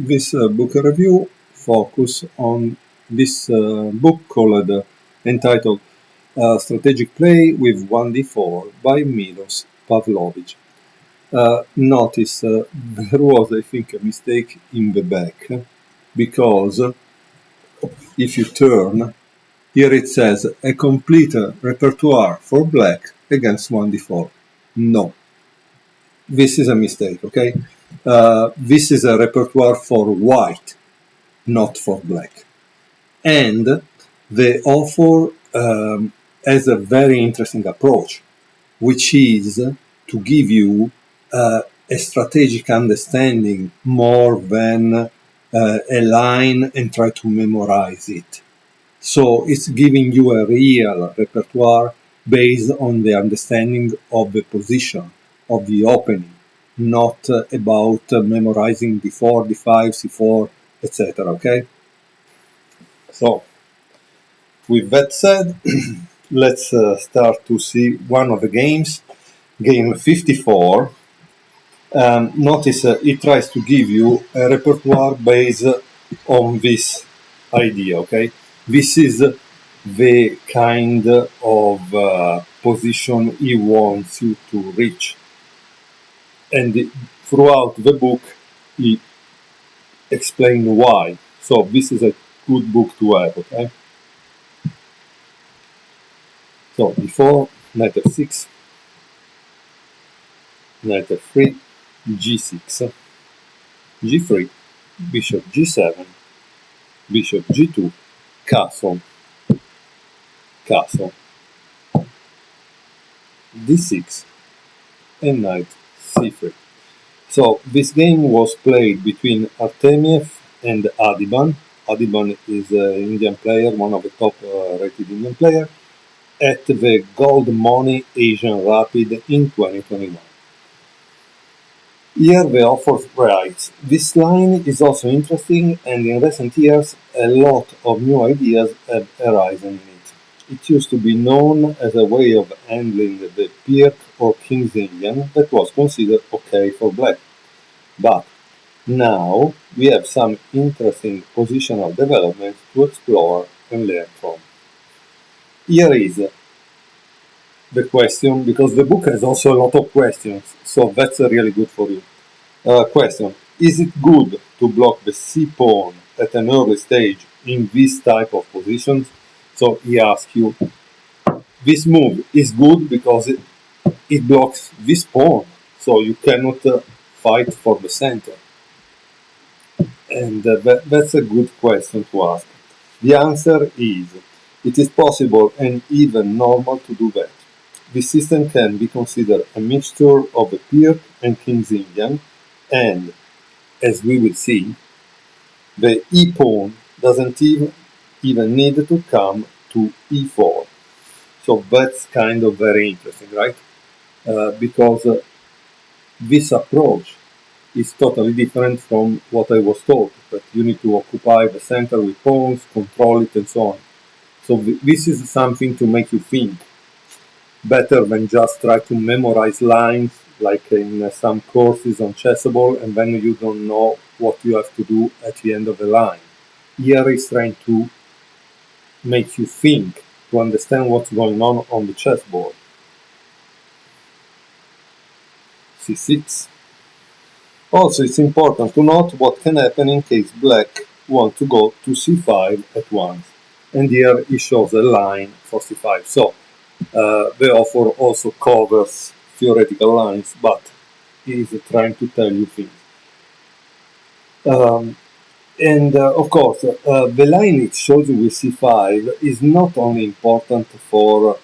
This book review focus on this book called entitled Strategic Play with 1d4 by Milos Pavlovic. Notice there was, I think, a mistake in the back, because if you turn, here it says a complete repertoire for black against 1d4. No, this is a mistake, okay? This is a repertoire for white, not for black. And the author has a very interesting approach, which is to give you a strategic understanding more than a line and try to memorize it. So it's giving you a real repertoire based on the understanding of the position, of the opening, not about memorizing d4, d5, c4, etc. Okay? So, with that said, let's start to see one of the games, game 54. Notice it tries to give you a repertoire based on this idea, okay? This is the kind of position he wants you to reach. And throughout the book, he explains why. So this is a good book to have, okay? So before, knight f6, knight f3, g6, g3, bishop g7, bishop g2, castle, castle, d6, and knight c3. So this game was played between Artemiev and Adiban. Adiban is an Indian player, one of the top rated Indian players, at the Gold Money Asian Rapid in 2021. Here the author writes, this line is also interesting, and in recent years a lot of new ideas have arisen in it. It used to be known as a way of handling the Pirk or King's Indian that was considered okay for black. But now we have some interesting positional developments to explore and learn from. Here is the question, because the book has also a lot of questions, so that's really good for you. Question: is it good to block the C pawn at an early stage in this type of positions? So he asks you, this move is good because it blocks this pawn, so you cannot fight for the center. And that's a good question to ask. The answer is, it is possible and even normal to do that. This system can be considered a mixture of the Pirk and King's Indian, and, as we will see, the E pawn doesn't even need to come to E4. So that's kind of very interesting, right? Because this approach is totally different from what I was taught, that you need to occupy the center with pawns, control it, and so on. So this is something to make you think, better than just try to memorize lines like in some courses on chessable, and then you don't know what you have to do at the end of the line. Here is trying to make you think, to understand what's going on the chessboard. C6. Also, it's important to note what can happen in case black want to go to c5 at once. And here he shows a line for c5. So the author also covers theoretical lines, but he is trying to tell you things. Of course, the line it shows you with c5 is not only important for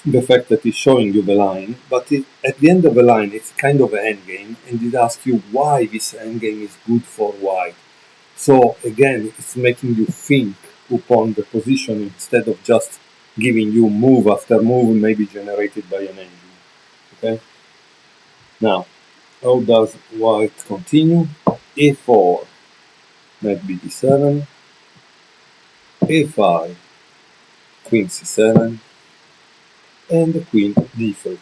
the fact that it's showing you the line, but at the end of the line it's kind of an endgame, and it asks you why this endgame is good for white. So again, it's making you think upon the position instead of just giving you move after move, maybe generated by an engine. Okay? Now, how does white continue? A4, knight bd7, a5, queen c7, and the queen d3.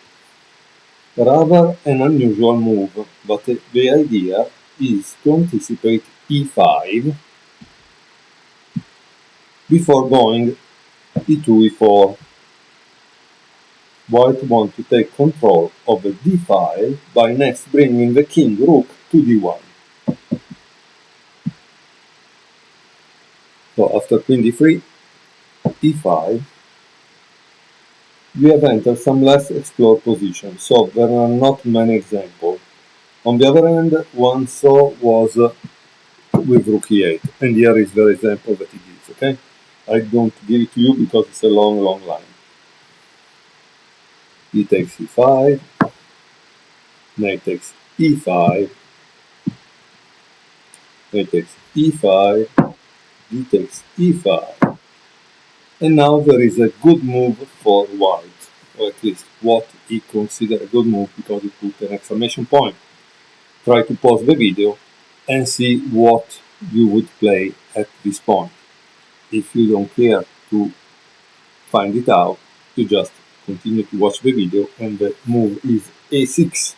Rather an unusual move, but the idea is to anticipate e5 before going e2, e4. White wants to take control of the d file by next bringing the king rook to d1. So after queen d3, e5, we have entered some less explored positions, so there are not many examples. On the other hand, one saw was with rook e8, and here is the example that he gives, okay? I don't give it to you because it's a long line. E takes e5, knight takes e5, knight takes e5, d takes e5, and now there is a good move for white, or at least what he considers a good move because he put an exclamation point. Try to pause the video and see what you would play at this point. If you don't care to find it out, you just continue to watch the video, and the move is a6.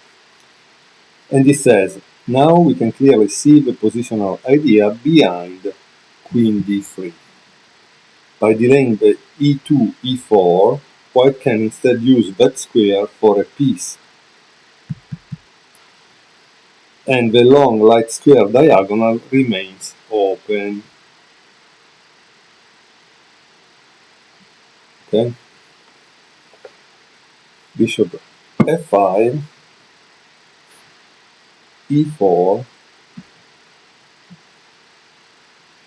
And it says, now we can clearly see the positional idea behind queen d3. By delaying the e2, e4, white can instead use that square for a piece, and the long light square diagonal remains open. Okay? Bishop f5, e4,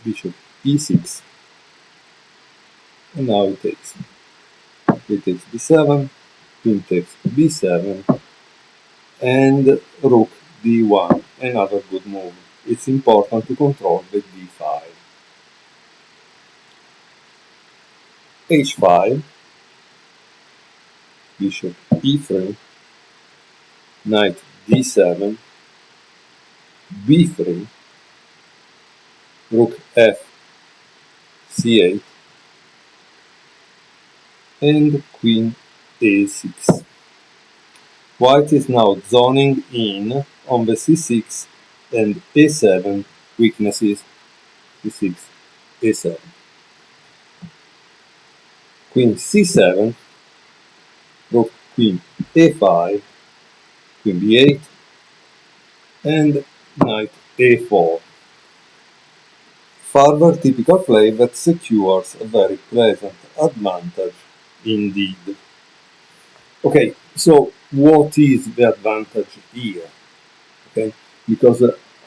bishop e6, and now it takes b7, queen takes b7, and rook d1, another good move. It's important to control the d5. h5, bishop e3, knight d7, b3, rook f c8, and queen a6. White is now zoning in on the c6 and a7 weaknesses. c6, a7. Queen c7, rook queen a5, queen b8, and knight a4. Further typical play that secures a very pleasant advantage indeed. Okay, so what is the advantage here? Okay, because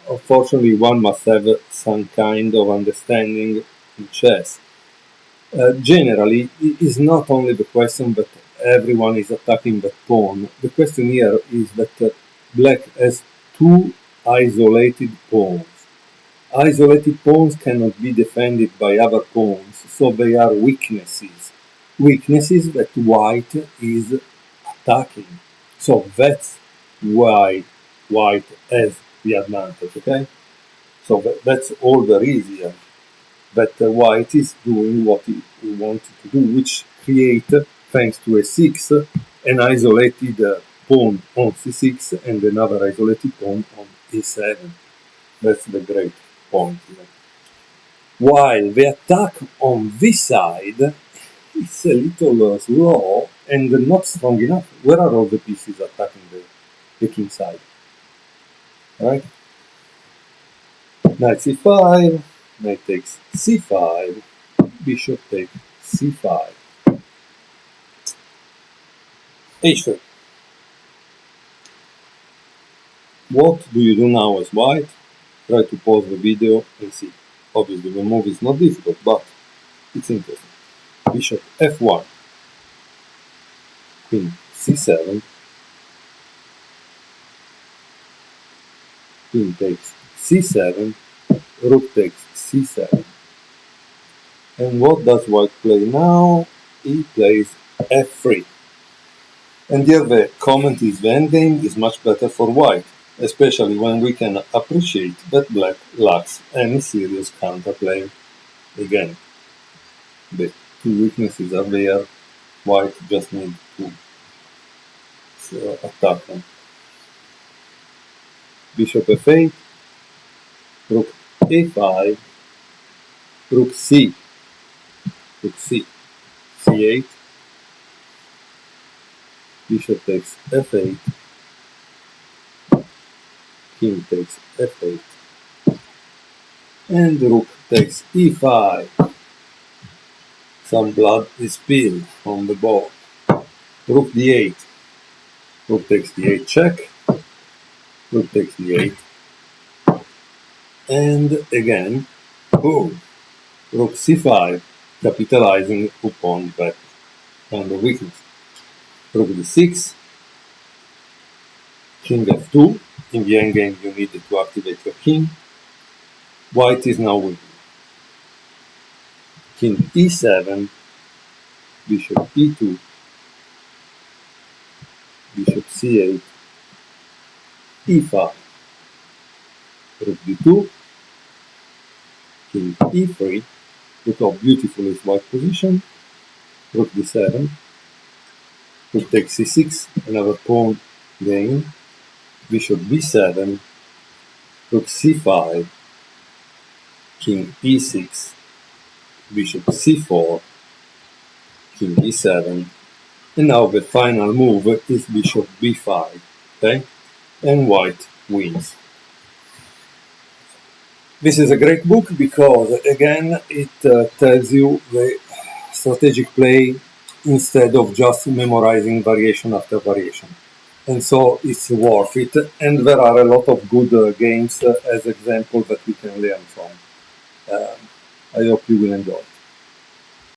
unfortunately one must have some kind of understanding in chess. Generally, it is not only the question that everyone is attacking the pawn. The question here is that black has two isolated pawns. Isolated pawns cannot be defended by other pawns, so they are weaknesses. Weaknesses that white is attacking. So that's why white has the advantage, okay? So that's all there is here. But white is doing what he wanted to do, which create, thanks to a6, an isolated pawn on c6 and another isolated pawn on e7. That's the great point here. While the attack on this side is a little slow and not strong enough. Where are all the pieces attacking the king side? Right? Knight c5, knight takes c5, bishop takes c5, h3. What do you do now as white? Try to pause the video and see. Obviously the move is not difficult, but it's interesting. Bishop f1, queen c7, queen takes c7, rook takes c7. And what does white play now? He plays f3. And here the comment is the endgame is much better for white, especially when we can appreciate that black lacks any serious counterplay. Again, the two weaknesses are there, white just needs to attack them. Bishop f8, rook a5, rook c, c8, bishop takes f8, king takes f8, and rook takes e5. Some blood is spilled on the board. Rook d8, rook takes d8 check, rook takes d8, and again, boom, rook c5, capitalizing upon that kind of weakness. Rook d6, king f2, in the endgame you need to activate your king. White is now winning. King e7, bishop e2, bishop c8, e5, rook d2, king e3, look how beautiful is white position, rook d7, rook takes c6, another pawn gain, bishop b7, rook c5, king e6, bishop c4, king e7, and now the final move is bishop b5, okay? And white wins. This is a great book because, again, it tells you the strategic play instead of just memorizing variation after variation. And so it's worth it. And there are a lot of good games as examples that we can learn from. I hope you will enjoy.